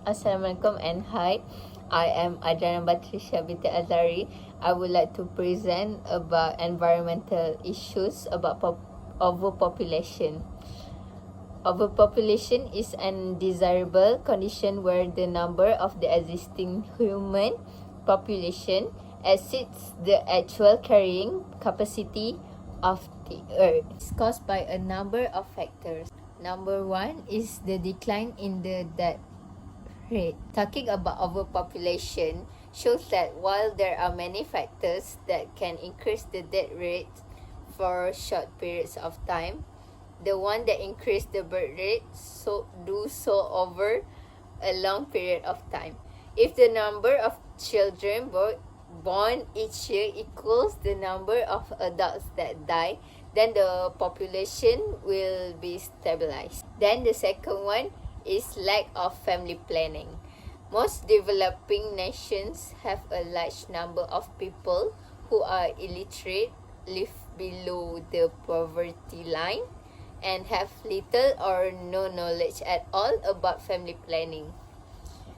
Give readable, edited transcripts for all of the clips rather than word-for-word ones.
Assalamualaikum and hi. I am ADRIANA Batrisyiah binti Azari. I would like to present about environmental issues about overpopulation. Overpopulation is an undesirable condition where the number of the existing human population exceeds the actual carrying capacity of the earth. It's caused by a number of factors. Number one is the decline in the death rate. Talking about overpopulation shows that while there are many factors that can increase the death rate for short periods of time, the one that increase the birth rate do so over a long period of time. If the number of children born each year equals the number of adults that die, then the population will be stabilized. Then the second one is lack of family planning. Most developing nations have a large number of people who are illiterate, live below the poverty line, and have little or no knowledge at all about family planning.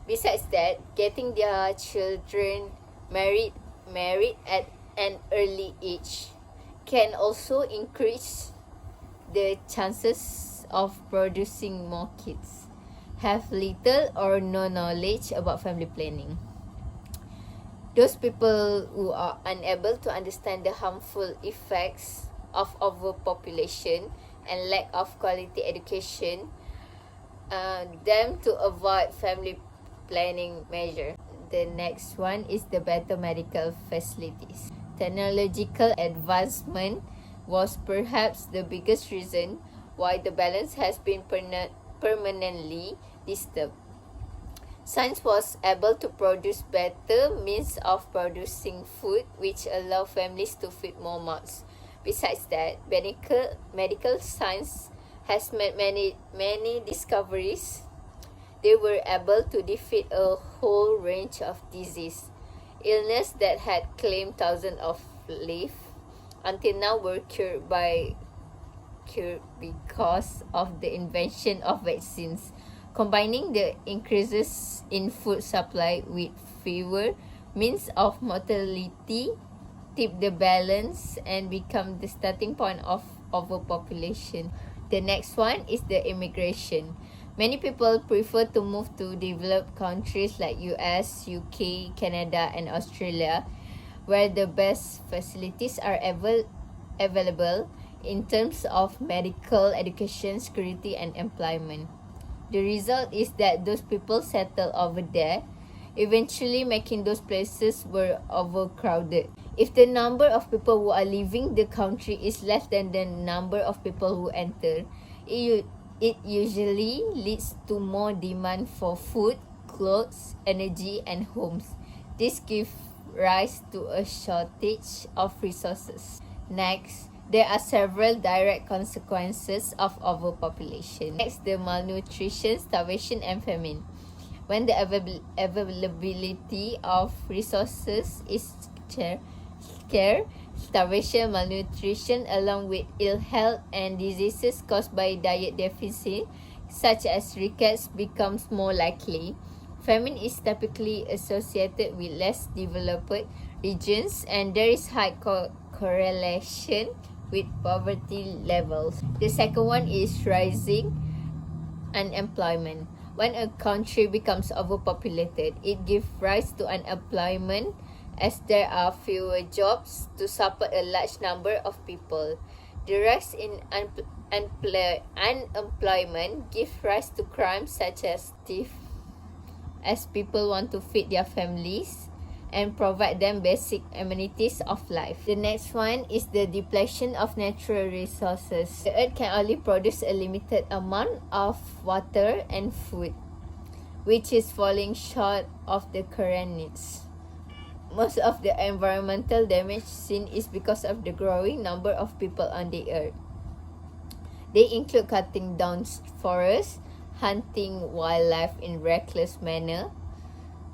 Besides that, getting their children married at an early age can also increase the chances of producing more kids. Have little or no knowledge about family planning. Those people who are unable to understand the harmful effects of overpopulation and lack of quality education, them to avoid family planning measure. The next one is the better medical facilities. Technological advancement was perhaps the biggest reason why the balance has been permanently disturbed. Science was able to produce better means of producing food which allow families to feed more mouths. Besides that, medical science has made many discoveries. They were able to defeat a whole range of disease. Illness that had claimed thousands of lives until now were cured because of the invention of vaccines. Combining the increases in food supply with fewer means of mortality tip the balance and become the starting point of overpopulation. The next one is the immigration. Many people prefer to move to developed countries like US, UK, Canada, and Australia, where the best facilities are available in terms of medical, education, security, and employment. The result is that those people settle over there, eventually making those places were overcrowded. If the number of people who are leaving the country is less than the number of people who enter, it usually leads to more demand for food, clothes, energy, and homes. This gives rise to a shortage of resources. Next, there are several direct consequences of overpopulation. Next, the malnutrition, starvation, and famine. When the availability of resources is scarce, starvation, malnutrition, along with ill health and diseases caused by diet deficit, such as rickets, becomes more likely. Famine is typically associated with less developed regions, and there is high correlation with poverty levels. The second one is rising unemployment. When a country becomes overpopulated, it gives rise to unemployment as there are fewer jobs to support a large number of people. The rise in unemployment gives rise to crimes such as theft, as people want to feed their families and provide them basic amenities of life. The next one is the depletion of natural resources. The earth can only produce a limited amount of water and food, which is falling short of the current needs. Most of the environmental damage seen is because of the growing number of people on the earth. They include cutting down forests, hunting wildlife in reckless manner,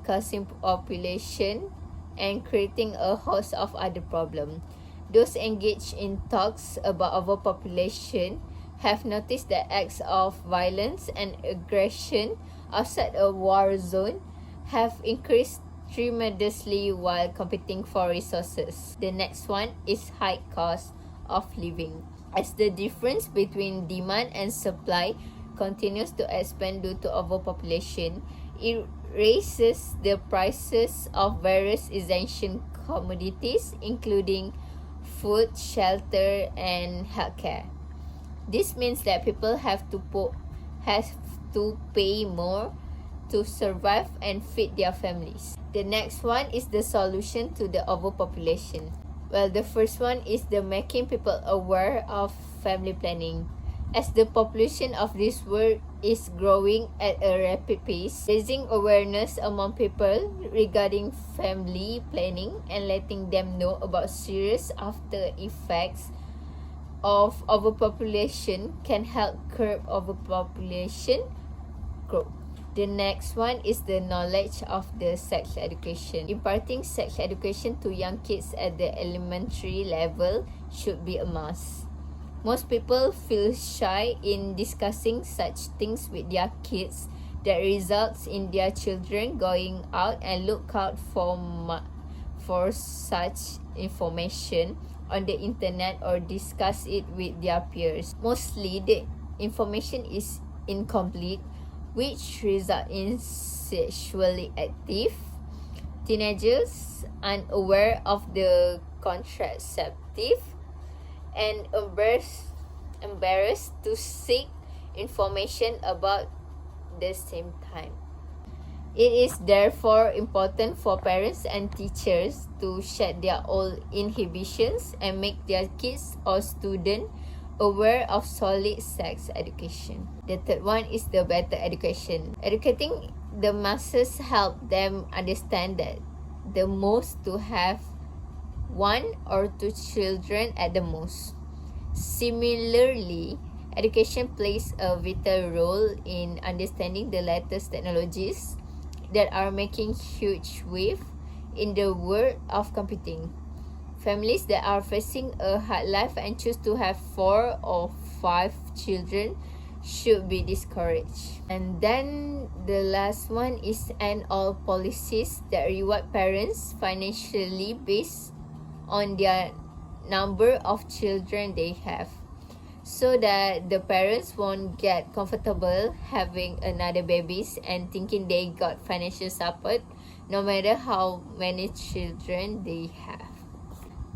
causing population, and creating a host of other problems. Those engaged in talks about overpopulation have noticed that acts of violence and aggression outside a war zone have increased tremendously while competing for resources. The next one is high cost of living. As the difference between demand and supply continues to expand due to overpopulation, it raises the prices of various essential commodities, including food, shelter, and healthcare. This means that people have to pay more to survive and feed their families. The next one is the solution to the overpopulation. Well, the first one is the making people aware of family planning. As the population of this world is growing at a rapid pace, raising awareness among people regarding family planning and letting them know about serious after effects of overpopulation can help curb overpopulation growth. The next one is the knowledge of the sex education. Imparting sex education to young kids at the elementary level should be a must. Most people feel shy in discussing such things with their kids that results in their children going out and look out for such information on the internet or discuss it with their peers. Mostly the information is incomplete, which result in sexually active teenagers unaware of the contraceptive and embarrassed to seek information about the same time. It is therefore important for parents and teachers to shed their old inhibitions and make their kids or students aware of solid sex education. The third one is the better education. Educating the masses help them understand that the most to have 1 or 2 children at the most. Similarly, education plays a vital role in understanding the latest technologies that are making huge wave in the world of computing. Families that are facing a hard life and choose to have 4 or 5 children should be discouraged. And then the last one is end all policies that reward parents financially based on their number of children they have, so that the parents won't get comfortable having another babies and thinking they got financial support no matter how many children they have.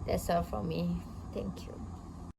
That's all from me. Thank you.